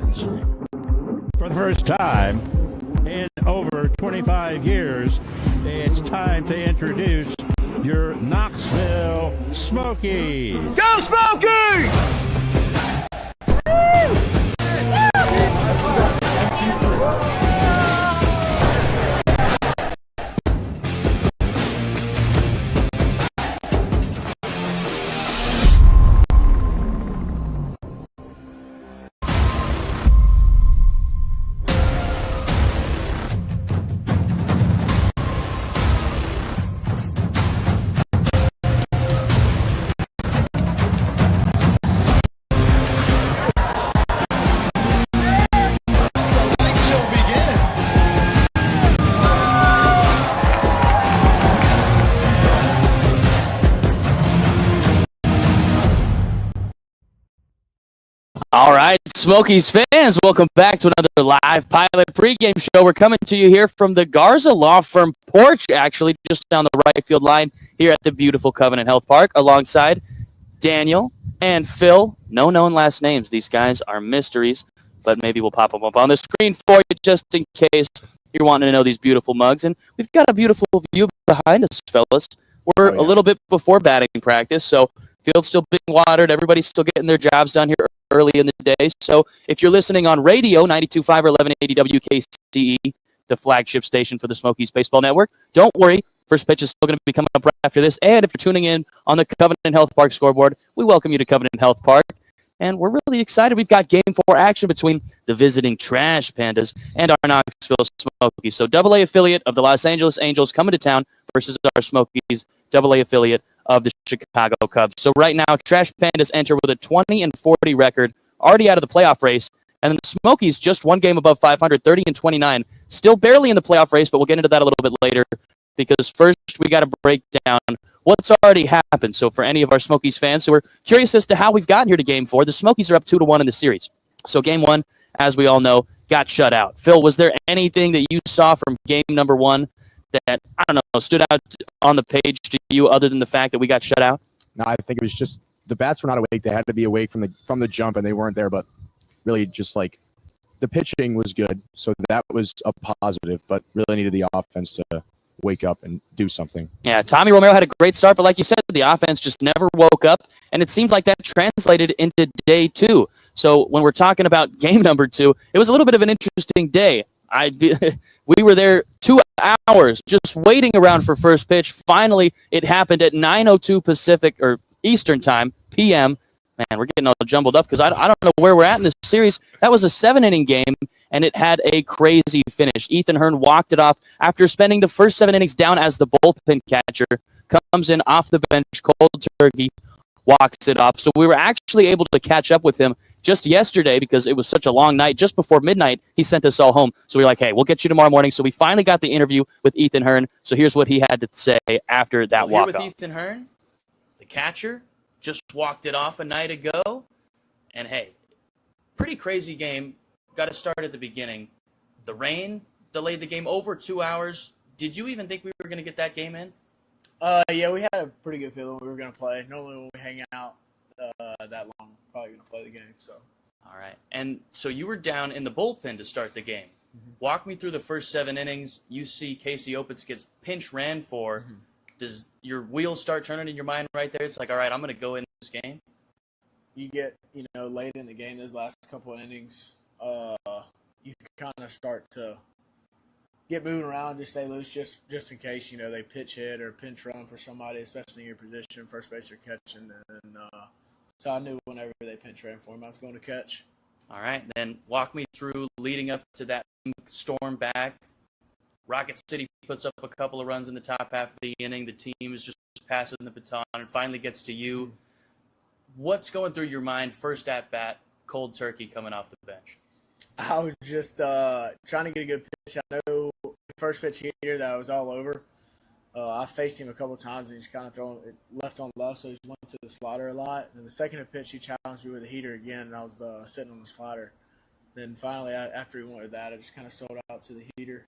fans. For the first time in over 25 years, it's time to introduce your Knoxville Smokies. Go Smokies! All right, Smokies fans, welcome back to another live pilot pregame show. We're coming to you here from the Garza Law Firm porch, actually, just down the right field line here at the beautiful Covenant Health Park, alongside Daniel and Phil. No known last names. These guys are mysteries, but maybe we'll pop them up on the screen for you just in case you're wanting to know these beautiful mugs. And we've got a beautiful view behind us, fellas. We're a little bit before batting practice, so field's still being watered. Everybody's still getting their jobs done here early in the day. So if you're listening on radio, 92.5 or 1180 WKCE, the flagship station for the Smokies Baseball Network, don't worry. First pitch is still going to be coming up right after this. And if you're tuning in on the Covenant Health Park scoreboard, we welcome you to Covenant Health Park. And we're really excited. We've got Game 4 action between the visiting Trash Pandas and our Knoxville Smokies. So AA affiliate of the Los Angeles Angels coming to town versus our Smokies, AA affiliate of the Chicago Cubs. So right now, Trash Pandas enter with a 20-40 record, already out of the playoff race. And then the Smokies just one game above 500, 30-29. Still barely in the playoff race, but we'll get into that a little bit later. Because first, we got to break down what's already happened. So for any of our Smokies fans who are curious as to how we've gotten here to Game 4, the Smokies are up 2-1 in the series. So Game 1, as we all know, got shut out. Phil, was there anything that you saw from Game number 1 that, I don't know, stood out on the page to you other than the fact that we got shut out? No, I think it was just the bats were not awake. They had to be awake from the jump, and they weren't there. But really, just like the pitching was good, so that was a positive. But really needed the offense to wake up and do something. Yeah, Tommy Romero had a great start, but like you said, the offense just never woke up, and it seemed like that translated into day 2. So when we're talking about game number 2, it was a little bit of an interesting day. We were there 2 hours just waiting around for first pitch. Finally, it happened at 9:02 Pacific or Eastern time, p.m. Man, we're getting all jumbled up because I don't know where we're at in this series. That was a 7-inning game, and it had a crazy finish. Ethan Hearn walked it off after spending the first 7 innings down as the bullpen catcher. Comes in off the bench, cold turkey, walks it off. So we were actually able to catch up with him just yesterday because it was such a long night. Just before midnight, he sent us all home. So we were like, hey, we'll get you tomorrow morning. So we finally got the interview with Ethan Hearn. So here's what he had to say after that walk-off. Here with Ethan Hearn, the catcher, just walked it off a night ago. And hey, pretty crazy game. Got to start at the beginning. The rain delayed the game over 2 hours. Did you even think we were going to get that game in? Yeah, we had a pretty good feeling we were going to play. Normally when we hang out that long, probably going to play the game. So. All right. And so you were down in the bullpen to start the game. Mm-hmm. Walk me through the first 7 innings. You see Casey Opitz gets pinch ran for. Mm-hmm. Does your wheels start turning in your mind right there? It's like, all right, I'm going to go in this game. You get, late in the game, those last couple of innings, you kind of start to get moving around, just stay loose, just in case, they pitch hit or pinch run for somebody, especially in your position, first base or catching. And so I knew whenever they pinch ran for him, I was going to catch. All right, then walk me through leading up to that storm back. Rocket City puts up a couple of runs in the top half of the inning. The team is just passing the baton and finally gets to you. What's going through your mind first at bat, cold turkey coming off the bench? I was just trying to get a good pitch. I know the first pitch here that I was all over. I faced him a couple of times and he's kind of throwing it left on left, so he went to the slider a lot. And the second pitch, he challenged me with a heater again, and I was sitting on the slider. Then finally, after he went with that, I just kind of sold out to the heater.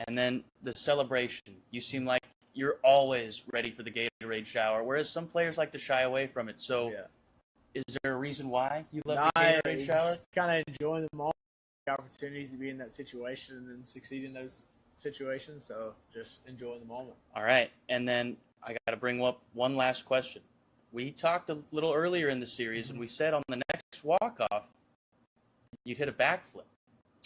And then the celebration. You seem like you're always ready for the Gatorade shower, whereas some players like to shy away from it. So Is there a reason why you love the Gatorade shower? Kind of enjoying the moment, the opportunities to be in that situation and then succeed in those situations. So just enjoying the moment. All right. And then I got to bring up one last question. We talked a little earlier in the series, and we said on the next walk-off, you'd hit a backflip.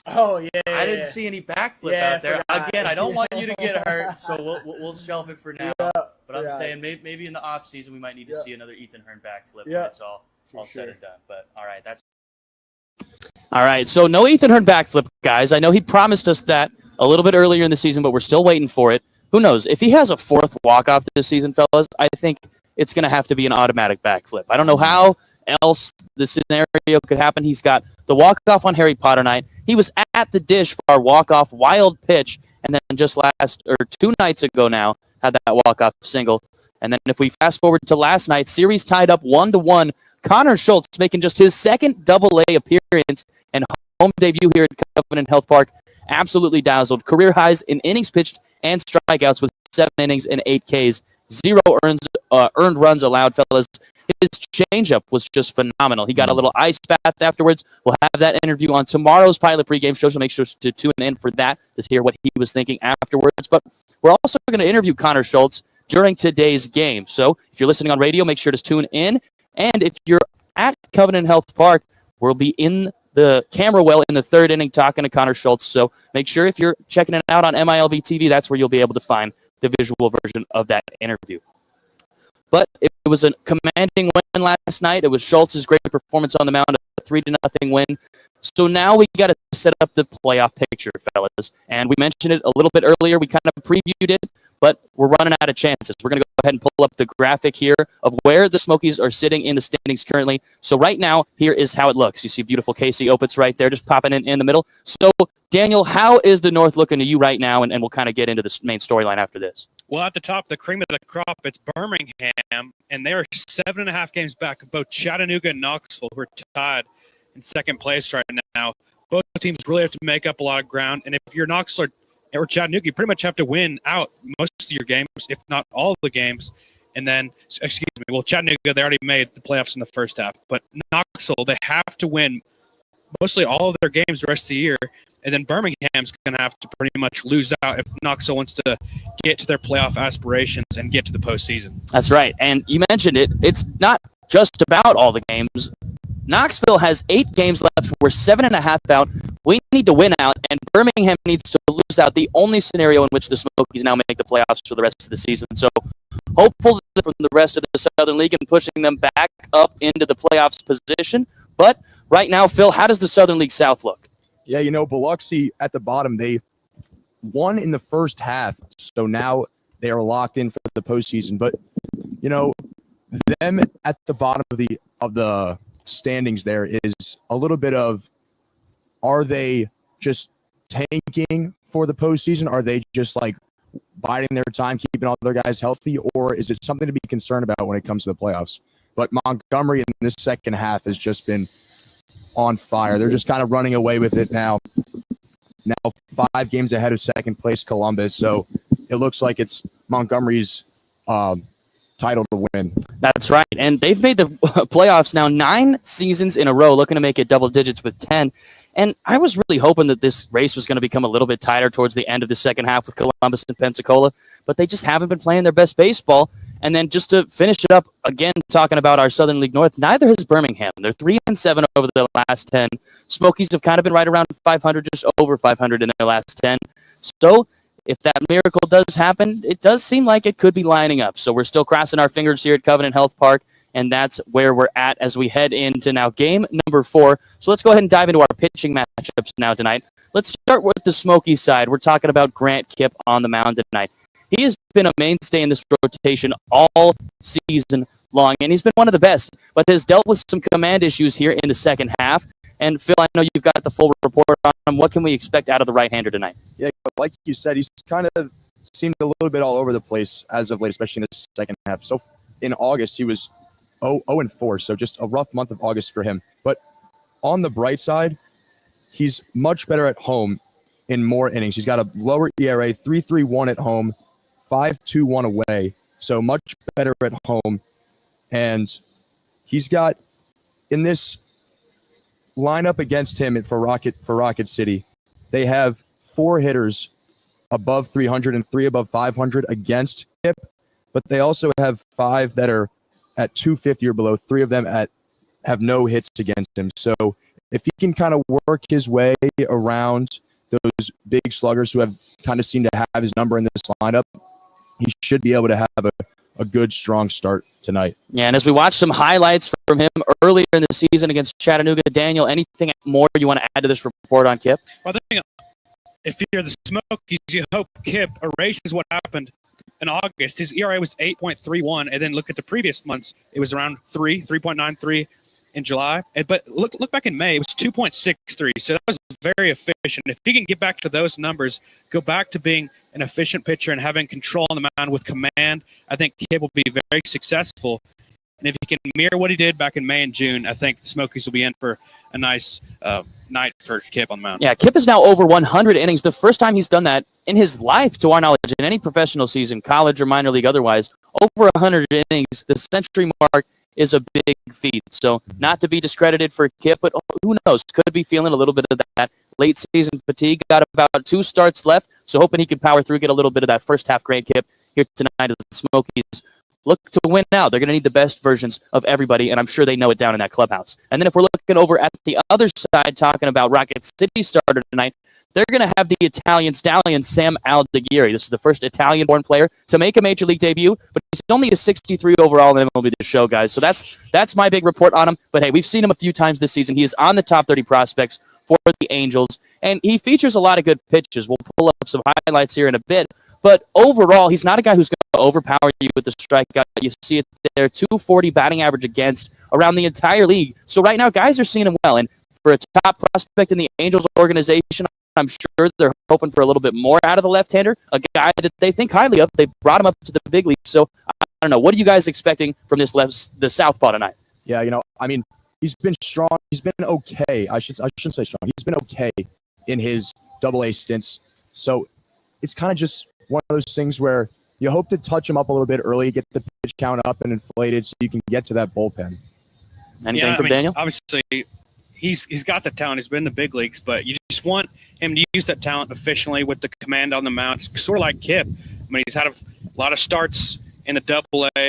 Oh, yeah. I didn't see any backflip out there. Again, I don't want you to get hurt, so we'll shelf it for now. But I'm saying maybe in the off season we might need to see another Ethan Hearn backflip when it's all said and done. But all right, all right. So no Ethan Hearn backflip, guys. I know he promised us that a little bit earlier in the season, but we're still waiting for it. Who knows? If he has a fourth walk-off this season, fellas, I think it's going to have to be an automatic backflip. I don't know how else the scenario could happen. He's got the walk-off on Harry Potter night. He was at the dish for our walk-off wild pitch, and then just 2 nights ago now, had that walk-off single. And then if we fast forward to last night, series tied up 1-1. Connor Schultz making just his second Double-A appearance and home debut here at Covenant Health Park. Absolutely dazzled. Career highs in innings pitched and strikeouts with 7 innings and 8 Ks. 0 earned runs allowed, fellas. His changeup was just phenomenal. He got a little ice bath afterwards. We'll have that interview on tomorrow's Pilot pregame show, so make sure to tune in for that to hear what he was thinking afterwards. But we're also going to interview Connor Schultz during today's game. So if you're listening on radio, make sure to tune in. And if you're at Covenant Health Park, we'll be in the camera well in the 3rd inning talking to Connor Schultz. So make sure if you're checking it out on MILV TV, that's where you'll be able to find the visual version of that interview. But it was a commanding win last night. It was Schultz's great performance on the mound, a 3-0 win. So now we got to set up the playoff picture, fellas. And we mentioned it a little bit earlier. We kind of previewed it, but we're running out of chances. We're going to go ahead and pull up the graphic here of where the Smokies are sitting in the standings currently. So right now, here is how it looks. You see beautiful Casey Opitz right there, just popping in the middle. So, Daniel, how is the North looking to you right now? And we'll kind of get into the main storyline after this. Well, at the top, the cream of the crop, it's Birmingham, and they are 7.5 games back of both Chattanooga and Knoxville, who are tied in second place right now. Both teams really have to make up a lot of ground, and if you're Knoxville or Chattanooga, you pretty much have to win out most of your games, if not all of the games. And then, Chattanooga, they already made the playoffs in the first half, but Knoxville, they have to win mostly all of their games the rest of the year. And then Birmingham's going to have to pretty much lose out if Knoxville wants to get to their playoff aspirations and get to the postseason. That's right. And you mentioned it. It's not just about all the games. Knoxville has 8 games left. We're 7.5 out. We need to win out, and Birmingham needs to lose out. The only scenario in which the Smokies now make the playoffs for the rest of the season. So hopeful from the rest of the Southern League and pushing them back up into the playoffs position. But right now, Phil, how does the Southern League South look? Yeah, Biloxi at the bottom, they won in the first half, so now they are locked in for the postseason. But, them at the bottom of the standings there is a little bit of, are they just tanking for the postseason? Are they just biding their time, keeping all their guys healthy, or is it something to be concerned about when it comes to the playoffs? But Montgomery in this second half has just been on fire. They're just kind of running away with it now. Now 5 games ahead of second place Columbus. So it looks like it's Montgomery's title to win. That's right. And they've made the playoffs now 9 seasons in a row, looking to make it double digits with 10. And I was really hoping that this race was going to become a little bit tighter towards the end of the second half with Columbus and Pensacola, but they just haven't been playing their best baseball. And then just to finish it up, again, talking about our Southern League North, neither has Birmingham. They're 3-7 over the last 10. Smokies have kind of been right around 500, just over 500 in their last 10. So if that miracle does happen, it does seem like it could be lining up. So we're still crossing our fingers here at Covenant Health Park, and that's where we're at as we head into now game number 4. So let's go ahead and dive into our pitching matchups now tonight. Let's start with the Smokies side. We're talking about Grant Kipp on the mound tonight. He has been a mainstay in this rotation all season long, and he's been one of the best, but has dealt with some command issues here in the second half. And Phil, I know you've got the full report on him. What can we expect out of the right-hander tonight? Yeah, like you said, he's kind of seemed a little bit all over the place as of late, especially in the second half. So in August, he was 0-4, so just a rough month of August for him. But on the bright side, he's much better at home in more innings. He's got a lower ERA, 3.31 at home, 5.21 away, so much better at home. And he's got in this lineup against him for Rocket City, they have 4 hitters above 300 and 3 above 500 against Kip, but they also have 5 that are at 250 or below. 3 of them have no hits against him. So if he can kind of work his way around those big sluggers who have kind of seemed to have his number in this lineup, he should be able to have a good, strong start tonight. Yeah, and as we watch some highlights from him earlier in the season against Chattanooga, Daniel, anything more you want to add to this report on Kip? Well, I think if you're the Smokies, you hope Kip erases what happened in August. His ERA was 8.31, and then look at the previous months. It was around 3.93 in July. But look back in May, it was 2.63. So that was very efficient. If he can get back to those numbers, go back to being an efficient pitcher and having control on the mound with command, I think Kip will be very successful. And if he can mirror what he did back in May and June, I think the Smokies will be in for a nice night for Kip on the mound. Yeah, Kip is now over 100 innings. The first time he's done that in his life, to our knowledge, in any professional season, college or minor league otherwise. Over 100 innings, the century mark is a big feat. So not to be discredited for Kip, but who knows? Could be feeling a little bit of that late season fatigue. Got about 2 starts left, so hoping he can power through, get a little bit of that first half grade Kip here tonight as the Smokies look to win now. They're going to need the best versions of everybody, and I'm sure they know it down in that clubhouse. And then if we're looking over at the other side, talking about Rocket City starter tonight, they're going to have the Italian stallion, Sam Aldegheri. This is the first Italian-born player to make a Major League debut, but he's only a 63 overall in MLB The Show, guys. So that's my big report on him. But, hey, we've seen him a few times this season. He is on the top 30 prospects for the Angels, and he features a lot of good pitches. We'll pull up some highlights here in a bit. But overall, he's not a guy who's going to overpower you with the strikeout. You see it there, 240 batting average against around the entire league. So right now, guys are seeing him well. And for a top prospect in the Angels organization, I'm sure they're hoping for a little bit more out of the left-hander, a guy that they think highly of. They brought him up to the big leagues. So I don't know. What are you guys expecting from the southpaw tonight? Yeah, I mean, he's been strong. He's been okay. I shouldn't say strong. He's been okay in his AA stints. So it's kind of just one of those things where you hope to touch him up a little bit early, get the pitch count up and inflated so you can get to that bullpen. Anything from Daniel? Obviously, he's got the talent. He's been in the big leagues, but you just want him to use that talent efficiently with the command on the mound. It's sort of like Kip. I mean, he's had a lot of starts in the AA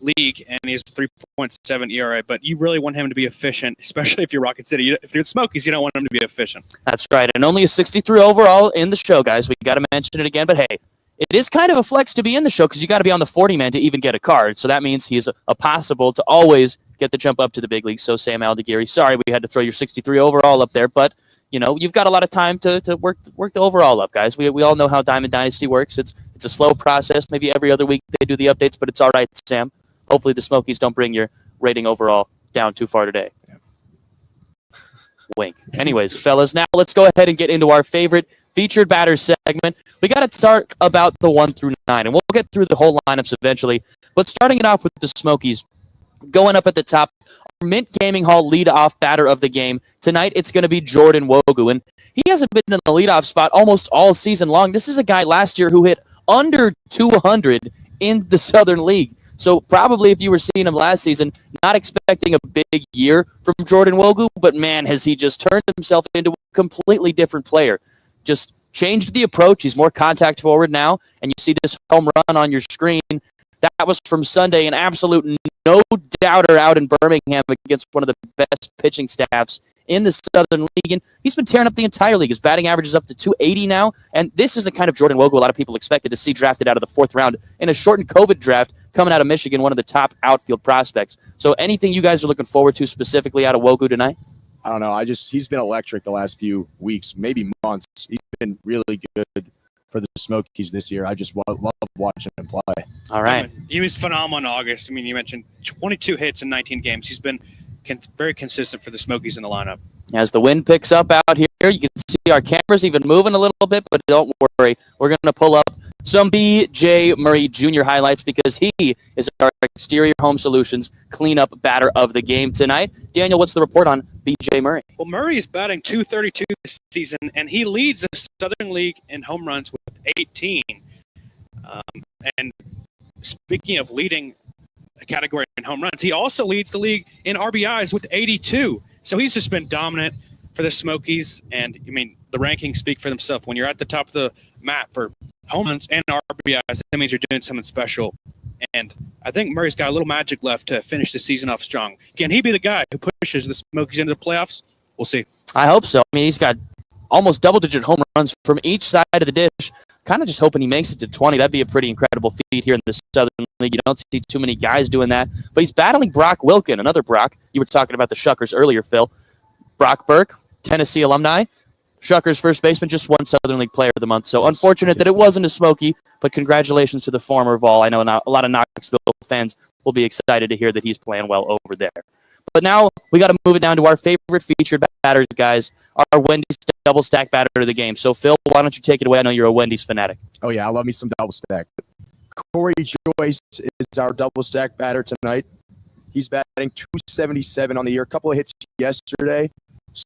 league, and he has 3.7 ERA, but you really want him to be efficient, especially if you're Rocket City. If you're the Smokies, you don't want him to be efficient. That's right, and only a 63 overall in the show, guys. We got to mention it again, but hey, it is kind of a flex to be in the show because you got to be on the 40-man to even get a card. So that means he's a possible to always get the jump up to the big league. So Sam Aldegheri, sorry we had to throw your 63 overall up there, but you've got a lot of time to work the overall up, guys. We all know how Diamond Dynasty works. It's a slow process. Maybe every other week they do the updates, but it's all right, Sam. Hopefully the Smokies don't bring your rating overall down too far today. Yeah. Wink. Anyways, fellas, now let's go ahead and get into our favorite featured batters segment. We got to talk about the 1 through 9, and we'll get through the whole lineups eventually. But starting it off with the Smokies, going up at the top, our Mint Gaming Hall leadoff batter of the game. Tonight, it's going to be Jordan Wogu, and he hasn't been in the leadoff spot almost all season long. This is a guy last year who hit under 200 in the Southern League. So probably if you were seeing him last season, not expecting a big year from Jordan Wogu, but man, has he just turned himself into a completely different player. Just changed the approach. He's more contact forward now, and you see this home run on your screen. That was from Sunday, an absolute no doubter out in Birmingham against one of the best pitching staffs in the Southern League. And he's been tearing up the entire league. His batting average is up to 280 now, and this is the kind of Jordan Wogu a lot of people expected to see drafted out of the 4th round in a shortened COVID draft coming out of Michigan, one of the top outfield prospects. So anything you guys are looking forward to specifically out of Wogu tonight? I don't know. He's been electric the last few weeks, maybe months. He's been really good for the Smokies this year. I just love watching him play. All right. He was phenomenal in August. I mean, you mentioned 22 hits in 19 games. He's been very consistent for the Smokies in the lineup. As the wind picks up out here, you can see our cameras even moving a little bit, but don't worry. We're going to pull up some B.J. Murray Jr. highlights because he is our Exterior Home Solutions cleanup batter of the game tonight. Daniel, what's the report on B.J. Murray? Well, Murray is batting .232 this season, and he leads the Southern League in home runs with 18. And speaking of leading category in home runs. He also leads the league in RBIs with 82. So he's just been dominant for the Smokies. And, I mean, the rankings speak for themselves. When you're at the top of the map for home runs and RBIs, that means you're doing something special. And I think Murray's got a little magic left to finish the season off strong. Can he be the guy who pushes the Smokies into the playoffs? We'll see. I hope so. I mean, he's got almost double-digit home runs from each side of the dish. Kind of just hoping he makes it to 20. That'd be a pretty incredible feat here in the Southern League. You don't see too many guys doing that. But he's battling Brock Wilkin, another Brock. You were talking about the Shuckers earlier, Phil. Brock Burke, Tennessee alumni. Shuckers first baseman, just won Southern League Player of the Month. So unfortunate that it wasn't a Smoky, but congratulations to the former Vol. I know a lot of Knoxville fans will be excited to hear that he's playing well over there. But now we got to move it down to our favorite featured batters, guys, our Wendy's double stack batter of the game. So, Phil, why don't you take it away? I know you're a Wendy's fanatic. Oh, yeah, I love me some double stack. Corey Joyce is our double stack batter tonight. He's batting 277 on the year, a couple of hits yesterday.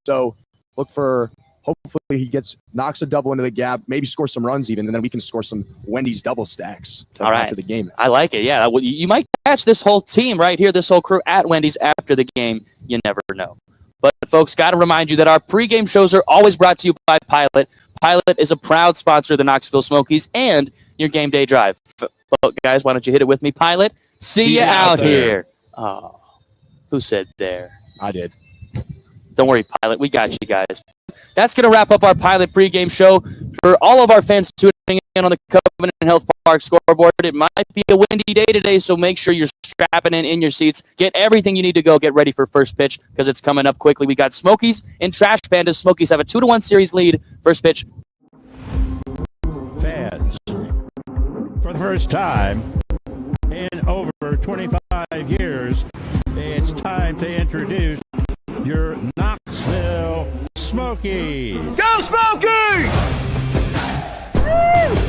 So look for, hopefully he knocks a double into the gap, maybe score some runs even, and then we can score some Wendy's double stacks after the game. I like it, yeah. You might catch this whole team right here, this whole crew at Wendy's after the game. You never know. But, folks, got to remind you that our pregame shows are always brought to you by Pilot. Pilot is a proud sponsor of the Knoxville Smokies and your game day drive. Guys, why don't you hit it with me? Pilot, see you out here. Oh, who said there? I did. Don't worry, Pilot. We got you guys. That's going to wrap up our Pilot pregame show. For all of our fans tuning in on the Covenant Health Park scoreboard, it might be a windy day today, so make sure you're strapping in your seats. Get everything you need to go. Get ready for first pitch because it's coming up quickly. We got Smokies and Trash Pandas. Smokies have a 2-1 series lead. First pitch. Fans, for the first time in over 25 years, it's time to introduce your Knoxville Smokies. Go Smokies! Woo!